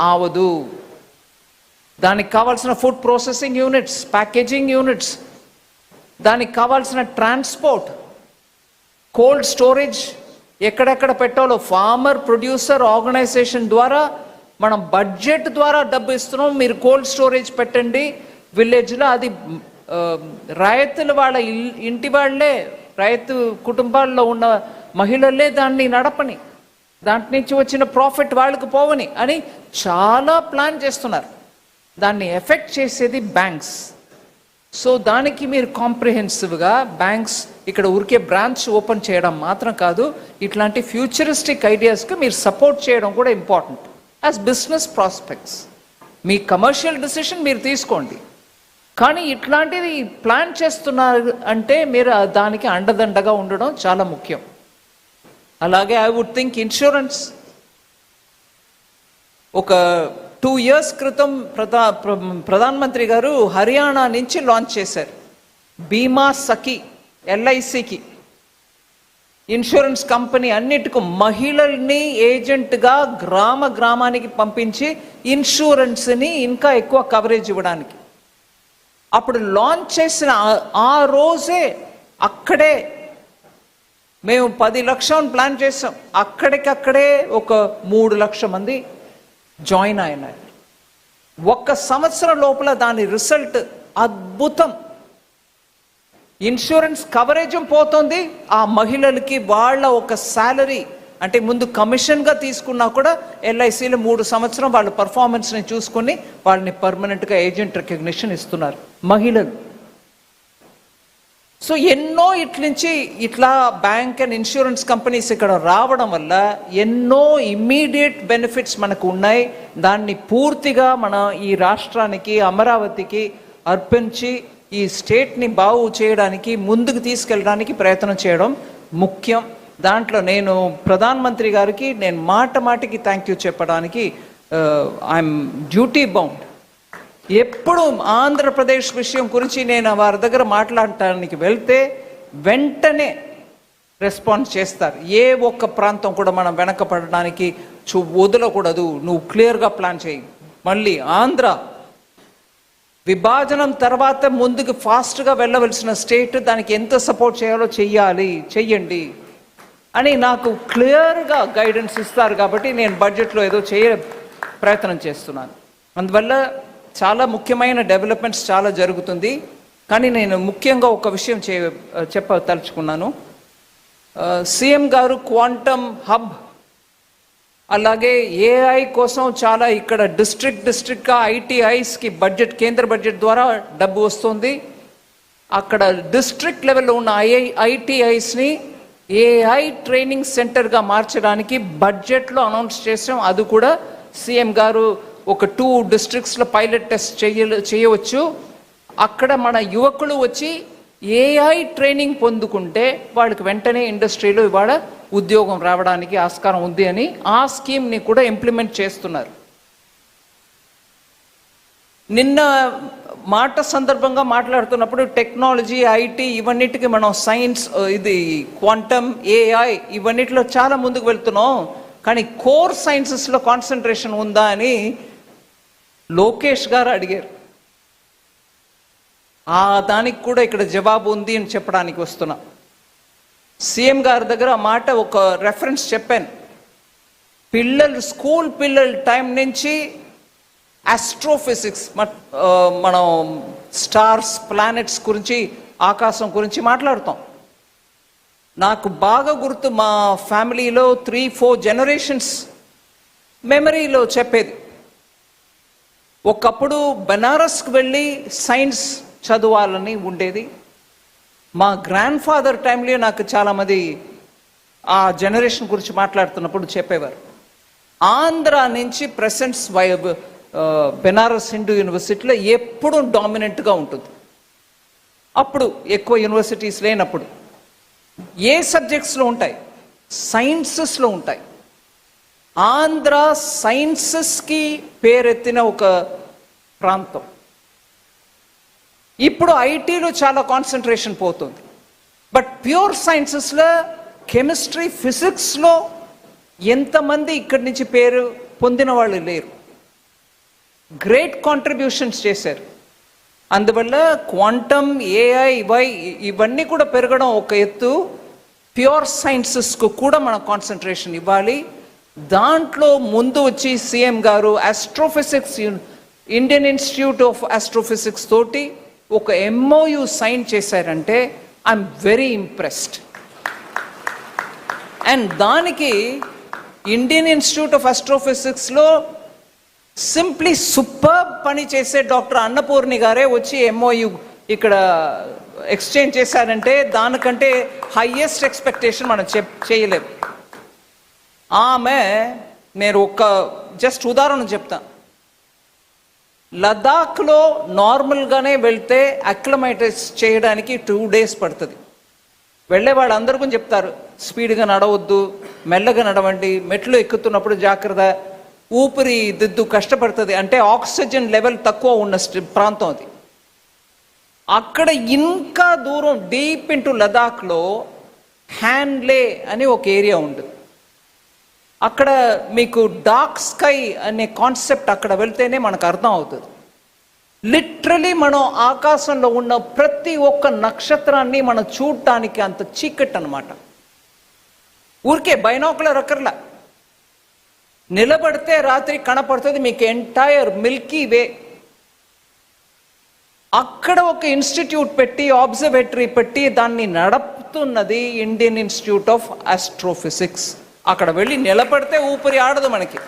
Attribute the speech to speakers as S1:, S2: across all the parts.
S1: ఆవదు. దానికి కావాల్సిన food processing units, packaging units, దానికి కావాల్సిన ట్రాన్స్పోర్ట్, కోల్డ్ స్టోరేజ్ ఎక్కడెక్కడ పెట్టాలో ఫార్మర్ ప్రొడ్యూసర్ ఆర్గనైజేషన్ ద్వారా మనం బడ్జెట్ ద్వారా డబ్బు ఇస్తున్నాం. మీరు కోల్డ్ స్టోరేజ్ పెట్టండి విలేజ్లో. అది రైతులు వాళ్ళ ఇంటి వాళ్ళే, రైతు కుటుంబాల్లో ఉన్న మహిళలే దాన్ని నడపని, దాంట్ నుంచి వచ్చిన ప్రాఫిట్ వాళ్ళకు పోవని అని చాలా ప్లాన్ చేస్తున్నారు. దాన్ని ఎఫెక్ట్ చేసేది బ్యాంక్స్. సో దానికి మీరు కాంప్రిహెన్సివ్గా బ్యాంక్స్ ఇక్కడ ఊరికే బ్రాంచ్ ఓపెన్ చేయడం మాత్రం కాదు, ఇట్లాంటి ఫ్యూచరిస్టిక్ ఐడియాస్కి మీరు సపోర్ట్ చేయడం కూడా ఇంపార్టెంట్ యాజ్ బిజినెస్ ప్రాస్పెక్ట్స్. మీ కమర్షియల్ డిసిషన్ మీరు తీసుకోండి, కానీ ఇట్లాంటిది ప్లాన్ చేస్తున్నారు అంటే మీరు దానికి అండదండగా ఉండడం చాలా ముఖ్యం. అలాగే ఐ వుడ్ థింక్ ఇన్సూరెన్స్ ఒక 2 years క్రితం ప్రధానమంత్రి గారు హర్యానా నుంచి లాంచ్ చేశారు బీమా సఖి, LICకి ఇన్సూరెన్స్ కంపెనీ అన్నిటికీ మహిళల్ని ఏజెంట్గా గ్రామానికి పంపించి ఇన్సూరెన్స్ని ఇంకా ఎక్కువ కవరేజ్ ఇవ్వడానికి. అప్పుడు లాంచ్ చేసిన ఆ రోజే అక్కడే మేము 10 లక్షలు ప్లాన్ చేసాం, అక్కడికక్కడే ఒక 3 లక్షల మంది జాయిన్ అయినారు. 1 సంవత్సరం లోపల దాని రిజల్ట్ అద్భుతం. ఇన్సూరెన్స్ కవరేజ్ పోతుంది, ఆ మహిళలకి వాళ్ళ ఒక శాలరీ అంటే ముందు కమిషన్గా తీసుకున్నా కూడా LICలో 3 సంవత్సరం వాళ్ళ పర్ఫార్మెన్స్ని చూసుకొని వాళ్ళని పర్మనెంట్గా ఏజెంట్ రికగ్నిషన్ ఇస్తున్నారు మహిళలు. సో ఎన్నో ఇట్లా బ్యాంక్ అండ్ ఇన్సూరెన్స్ కంపెనీస్ ఇక్కడ రావడం వల్ల ఎన్నో ఇమ్మీడియట్ బెనిఫిట్స్ మనకు ఉన్నాయి. దాన్ని పూర్తిగా మన ఈ రాష్ట్రానికి, అమరావతికి అర్పించి ఈ స్టేట్ని బాగు చేయడానికి, ముందుకు తీసుకెళ్ళడానికి ప్రయత్నం చేయడం ముఖ్యం. దాంట్లో నేను ప్రధానమంత్రి గారికి నేను మాటికి థ్యాంక్ యూ చెప్పడానికి ఐఎమ్ డ్యూటీ బౌండ్. ఎప్పుడు ఆంధ్రప్రదేశ్ విషయం గురించి నేను వారి దగ్గర మాట్లాడటానికి వెళ్తే వెంటనే రెస్పాన్స్ చేస్తారు. ఏ ఒక్క ప్రాంతం కూడా మనం వెనకపడడానికి వదలకూడదు, నువ్వు క్లియర్గా ప్లాన్ చేయి. మళ్ళీ ఆంధ్ర విభజనం తర్వాత ముందుకు ఫాస్ట్గా వెళ్ళవలసిన స్టేట్, దానికి ఎంత సపోర్ట్ చేయాలో చెయ్యండి అని నాకు క్లియర్గా గైడెన్స్ ఇస్తారు. కాబట్టి నేను బడ్జెట్లో ఏదో ప్రయత్నం చేస్తున్నాను. అందువల్ల చాలా ముఖ్యమైన డెవలప్మెంట్స్ చాలా జరుగుతుంది. కానీ నేను ముఖ్యంగా ఒక విషయం చెప్పదలుచుకున్నాను. సీఎం గారు క్వాంటమ్ హబ్, అలాగే AI కోసం చాలా ఇక్కడ డిస్ట్రిక్ట్గా ITIస్కి బడ్జెట్, కేంద్ర బడ్జెట్ ద్వారా డబ్బు వస్తుంది. అక్కడ డిస్ట్రిక్ట్ లెవెల్లో ఉన్న ITIస్ని AI ట్రైనింగ్ సెంటర్గా మార్చడానికి బడ్జెట్లో అనౌన్స్ చేసాం. అది కూడా సీఎం గారు ఒక 2 districtsలో పైలట్ టెస్ట్ చేయవచ్చు. అక్కడ మన యువకులు వచ్చి AI ట్రైనింగ్ పొందుకుంటే వాళ్ళకి వెంటనే ఇండస్ట్రీలో ఇవాళ ఉద్యోగం రావడానికి ఆస్కారం ఉంది అని ఆ స్కీమ్ని కూడా ఇంప్లిమెంట్ చేస్తున్నారు. నిన్న మాట సందర్భంగా మాట్లాడుతున్నప్పుడు టెక్నాలజీ, IT ఇవన్నిటికీ మనం సైన్స్, ఇది క్వాంటమ్, AI ఇవన్నిటిలో చాలా ముందుకు వెళ్తున్నాం. కానీ కోర్ సైన్సెస్లో కాన్సన్ట్రేషన్ ఉందా అని లోకేష్ గారు అడిగారు. దానికి కూడా ఇక్కడ జవాబు ఉంది అని చెప్పడానికి వస్తున్నా. సీఎం గారి దగ్గర ఆ మాట ఒక రెఫరెన్స్ చెప్పాను. స్కూల్ పిల్లల టైం నుంచి ఆస్ట్రోఫిజిక్స్, మనం స్టార్స్, ప్లానెట్స్ గురించి, ఆకాశం గురించి మాట్లాడుతాం. నాకు బాగా గుర్తు, మా ఫ్యామిలీలో 3-4 జనరేషన్స్ మెమరీలో చెప్పేది. ఒకప్పుడు బెనారస్కి వెళ్ళి సైన్స్ చదవాలని ఉండేది. మా గ్రాండ్ ఫాదర్ టైంలో నాకు చాలామంది ఆ జనరేషన్ గురించి మాట్లాడుతున్నప్పుడు చెప్పేవారు. ఆంధ్ర నుంచి ప్రెసెంట్స్ బెనారస్ హిందూ యూనివర్సిటీలో ఎప్పుడూ డామినెంట్గా ఉంటుంది. అప్పుడు ఎక్కువ యూనివర్సిటీస్ లేనప్పుడు ఏ సబ్జెక్ట్స్లో ఉంటాయి? సైన్సెస్లో ఉంటాయి. ఆంధ్ర సైన్సెస్కి పేరెత్తిన ఒక ప్రాంతం. ఇప్పుడు ఐటీలో చాలా కాన్సన్ట్రేషన్ పోతుంది. బట్ ప్యూర్ సైన్సెస్లో, కెమిస్ట్రీ, ఫిజిక్స్లో ఎంతమంది ఇక్కడి నుంచి పేరు పొందిన వాళ్ళు లేరు. గ్రేట్ కాంట్రిబ్యూషన్స్ చేశారు. అందువల్ల క్వాంటమ్, ఏఐ, ఇవన్నీ కూడా పెరగడం ఒక ఎత్తు. ప్యూర్ సైన్సెస్కు కూడా మనం కాన్సన్ట్రేషన్ ఇవ్వాలి. దాంట్లో ముందు వచ్చి సీఎం గారు astrophysics, Indian Institute of Astrophysics తోటి ఒక MOU సైన్ చేశారంటే ఐఎమ్ వెరీ ఇంప్రెస్డ్. అండ్ దానికి ఇండియన్ ఇన్స్టిట్యూట్ ఆఫ్ ఆస్ట్రోఫిజిక్స్లో సింప్లీ సూపర్ పని చేసే డాక్టర్ అన్నపూర్ణి గారే వచ్చి MOU ఇక్కడ ఎక్స్చేంజ్ చేశారంటే దానికంటే హైయెస్ట్ ఎక్స్పెక్టేషన్ మనం చేయలేము. ఆమె, నేను ఒక జస్ట్ ఉదాహరణ చెప్తా. లదాఖ్లో నార్మల్గానే వెళ్తే అక్లమైటైజ్ చేయడానికి 2 days పడుతుంది. వెళ్ళే వాళ్ళందరూ కూడా చెప్తారు స్పీడ్గా నడవద్దు, మెల్లగా నడవండి, మెట్లు ఎక్కుతున్నప్పుడు జాగ్రత్త, ఊపిరి దిద్దు కష్టపడుతుంది. అంటే ఆక్సిజన్ లెవెల్ తక్కువ ఉన్న ప్రాంతం అది. అక్కడ ఇంకా దూరం డీప్ ఇంటూ లదాఖ్లో హ్యాన్లే అని ఒక ఏరియా ఉంటుంది. అక్కడ మీకు డార్క్ స్కై అనే కాన్సెప్ట్ అక్కడ వెళ్తేనే మనకు అర్థం అవుతుంది. లిటరలీ మనం ఆకాశంలో ఉన్న ప్రతి ఒక్క నక్షత్రాన్ని మనం చూడటానికి అంత చీకటి అన్నమాట. ఊరికే బైనాకులర్ అక్కర్లా, నిలబడితే రాత్రి కనపడుతుంది మీకు ఎంటైర్ మిల్కీ వే. అక్కడ ఒక ఇన్స్టిట్యూట్ పెట్టి, ఆబ్జర్వేటరీ పెట్టి దాన్ని నడుపుతున్నది ఇండియన్ ఇన్స్టిట్యూట్ ఆఫ్ ఆస్ట్రోఫిజిక్స్. అక్కడ వెళ్ళి నిలబడితే ఊపిరి ఆడదు మనకి.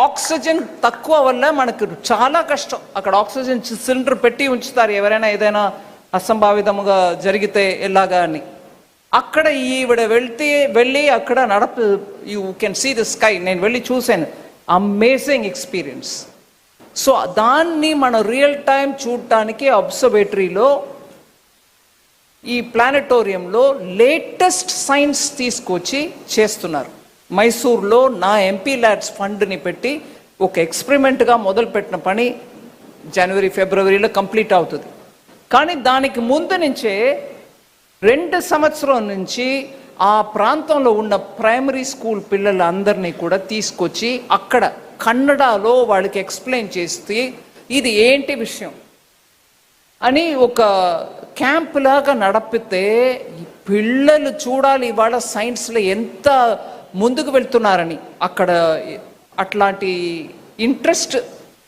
S1: ఆక్సిజన్ తక్కువ వల్ల మనకు చాలా కష్టం. అక్కడ ఆక్సిజన్ సిలిండర్ పెట్టి ఉంచుతారు ఎవరైనా ఏదైనా అసంభావితముగా జరిగితే ఎలాగా అని. అక్కడ ఈవిడ వెళ్ళి అక్కడ you can see the sky. నేను వెళ్ళి చూశాను, అమేజింగ్ ఎక్స్పీరియన్స్. సో దాన్ని మన రియల్ టైం చూడటానికి అబ్జర్వేటరీలో, ఈ ప్లానెటోరియంలో లేటెస్ట్ సైన్స్ తీసుకొచ్చి చేస్తున్నారు. మైసూర్లో నా MP ల్యాబ్స్ ఫండ్ని పెట్టి ఒక ఎక్స్పెరిమెంట్గా మొదలుపెట్టిన పని జనవరి, ఫిబ్రవరిలో కంప్లీట్ అవుతుంది. కానీ దానికి ముందు నుంచే 2 సంవత్సరం నుంచి ఆ ప్రాంతంలో ఉన్న ప్రైమరీ స్కూల్ పిల్లలందరినీ కూడా తీసుకొచ్చి అక్కడ కన్నడలో వాళ్ళకి ఎక్స్ప్లెయిన్ చేస్తే ఇది ఏంటి విషయం అని ఒక క్యాంప్ లాగా నడిపితే పిల్లలు చూడాలి ఇవాళ సైన్స్లో ఎంత ముందుకు వెళ్తున్నారని. అక్కడ అట్లాంటి ఇంట్రెస్ట్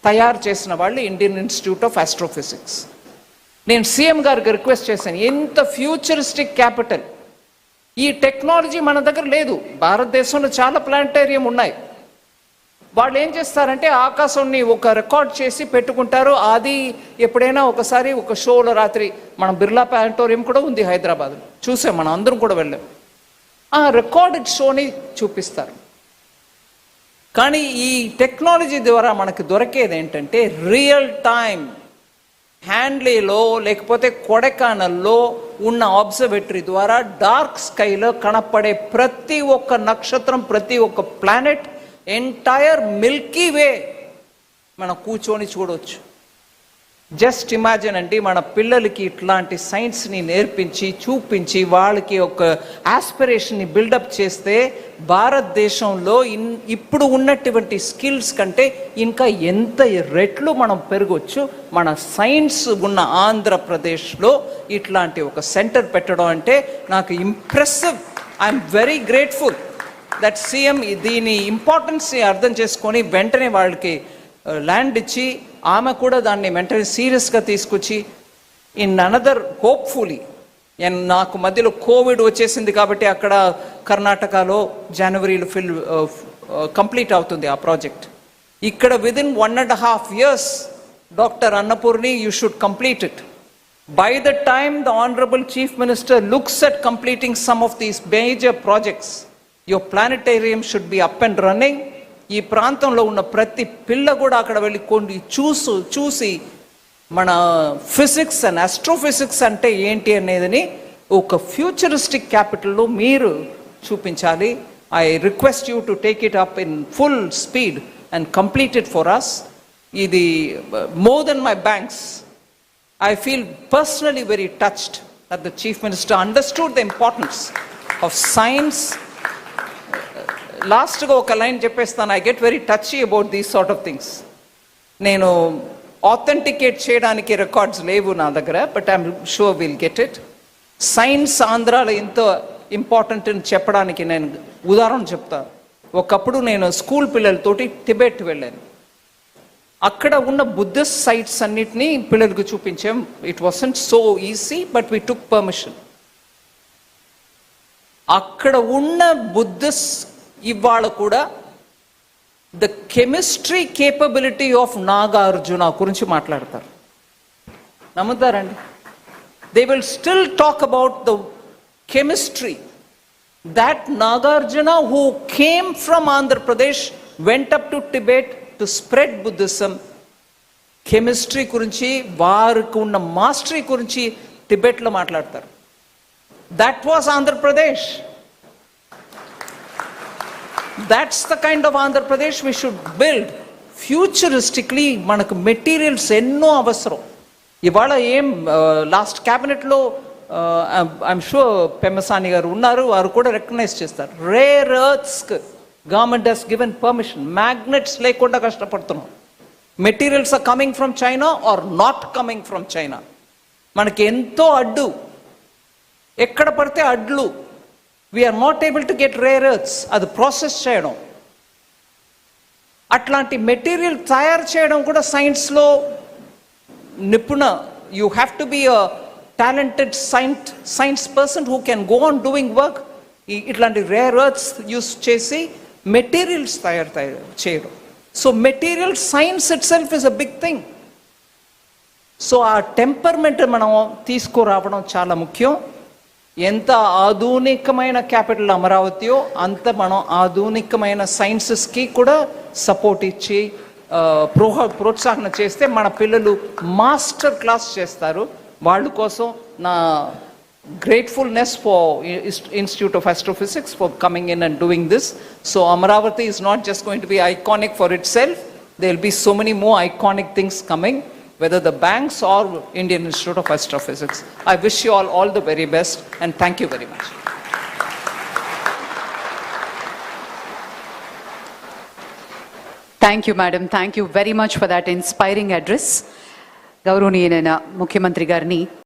S1: తయారు చేసిన వాళ్ళు ఇండియన్ ఇన్స్టిట్యూట్ ఆఫ్ ఆస్ట్రోఫిజిక్స్. నేను సీఎం గారికి రిక్వెస్ట్ చేశాను, ఎంత ఫ్యూచరిస్టిక్ క్యాపిటల్, ఈ టెక్నాలజీ మన దగ్గర లేదు. భారతదేశంలో చాలా ప్లానెటేరియం ఉన్నాయి. వాళ్ళు ఏం చేస్తారంటే ఆకాశాన్ని ఒక రికార్డ్ చేసి పెట్టుకుంటారు. అది ఎప్పుడైనా ఒకసారి ఒక షోలో రాత్రి, మనం బిర్లా ప్లానెటోరియం కూడా ఉంది హైదరాబాద్, చూసాం, మనం అందరం కూడా వెళ్ళాం. ఆ రికార్డెడ్ షోని చూపిస్తారు. కానీ ఈ టెక్నాలజీ ద్వారా మనకు దొరికేది ఏంటంటే రియల్ టైం హ్యాండ్లీలో లేకపోతే కొడైకెనాల్లో ఉన్న అబ్జర్వేటరీ ద్వారా డార్క్ స్కైలో కనపడే ప్రతి ఒక్క నక్షత్రం, ప్రతి ఒక్క ప్లానెట్, ఎంటైర్ మిల్కీ వే మనం కూర్చొని చూడవచ్చు. జస్ట్ ఇమాజిన్ అండి, మన పిల్లలకి ఇట్లాంటి సైన్స్ని నేర్పించి చూపించి వాళ్ళకి ఒక ఆస్పిరేషన్ని బిల్డప్ చేస్తే భారతదేశంలో ఇప్పుడు ఉన్నటువంటి స్కిల్స్ కంటే ఇంకా ఎంత రెట్లు మనం పెరగవచ్చు. మన సైన్స్ ఉన్న ఆంధ్రప్రదేశ్లో ఇట్లాంటి ఒక సెంటర్ పెట్టడం అంటే నాకు impressive. I'm very grateful that CM దీని ఇంపార్టెన్స్ అర్థం చేసుకొని వెంటనే వాళ్ళకి ల్యాండ్ ఇచ్చి ఆమె కూడా దాన్ని వెంటనే సీరియస్గా తీసుకొచ్చి ఇన్ అనదర్ హోప్ఫుల్లీ, నాకు మధ్యలో కోవిడ్ వచ్చేసింది కాబట్టి అక్కడ కర్ణాటకలో జనవరిలో కంప్లీట్ అవుతుంది ఆ ప్రాజెక్ట్. ఇక్కడ within 1.5 years doctor Annapurni you should complete it. By the time the Honorable Chief Minister looks at completing some of these major projects, your planetarium should be up and running. ఈ ప్రాంతంలో ఉన్న ప్రతి పిల్ల కూడా అక్కడ వెళ్ళి కొన్ని చూసి మన ఫిజిక్స్ అండ్ ఆస్ట్రోఫిజిక్స్ అంటే ఏంటి అనేదని ఒక ఫ్యూచరిస్టిక్ క్యాపిటల్లో మీరు చూపించాలి. I request you to take it up in full speed and complete it for us. ఇది more than my banks. I feel personally very touched that the Chief Minister understood the importance of science. Last go oka line cheppestanu, I get very touchy about these sort of things. నేను authenticate చేయడానికి records లేవు నా దగ్గర, but I'm sure will get it. Science ఆంధ్రాలో ఎంతో important అని చెప్పడానికి నేను ఉదాహరణ చెప్తా. ఒకప్పుడు నేను స్కూల్ పిల్లలతోటి టిబెట్ వెళ్ళాను. అక్కడ ఉన్న బుద్ధిస్ట్ సైట్స్ అన్నిటినీ పిల్లలకు చూపించాం. It wasn't so easy, but we took permission. అక్కడ ఉన్న బుద్ధిస్ట్ ఇవాళ కూడా the chemistry capability of Nagarjuna గురించి మాట్లాడతారు. నమ్ముతారండి? They will still talk about the chemistry that Nagarjuna, who came from Andhra Pradesh, went up to Tibet to spread Buddhism. Chemistry గురించి, వారికి ఉన్న మాస్టరీ గురించి టిబెట్లో మాట్లాడతారు. That was Andhra Pradesh. That's the kind of Andhra Pradesh we should build. Futuristically మనకు materials ఎన్నో అవసరం. ఇవాళ ఏం లాస్ట్ క్యాబినెట్లో ఐఎమ్ షూర్ పెమ్మసాని గారు ఉన్నారు, వారు కూడా రికగ్నైజ్ చేస్తారు. రేర్ ఎర్త్స్కి government has given permission. Magnets లేకుండా కష్టపడుతున్నాం. Materials are coming from China or not coming from China. మనకి ఎంతో అడ్డు, ఎక్కడ పడితే అడ్లు. We are not able to get rare earths. అది ప్రాసెస్ చేయడం, అట్లాంటి మెటీరియల్ తయారు చేయడం కూడా సైన్స్లో నిపుణ. You have to be a talented science person who can go on doing work. ఇట్లాంటి రేర్ ఎర్త్స్ యూస్ చేసి మెటీరియల్స్ తయారు చేయడం. So material science itself is a big thing. So ఆ టెంపర్మెంట్ మనం తీసుకురావడం చాలా ముఖ్యం. ఎంత ఆధునికమైన క్యాపిటల్ అమరావతియో అంత మనం ఆధునికమైన సైన్సెస్కి కూడా సపోర్ట్ ఇచ్చి ప్రోత్సాహన చేస్తే మన పిల్లలు మాస్టర్ క్లాస్ చేస్తారు. వాళ్ళ కోసం నా gratefulness for Institute of Astrophysics for coming in and doing this. So Amaravati is not just going to be iconic for itself. There will be so many more iconic things coming, whether the banks or Indian Institute of Astrophysics. I wish you all the very best and thank you very much.
S2: Thank you, madam. Thank you very much for that inspiring address. గౌరవనీయులైన ముఖ్యమంత్రి గారిని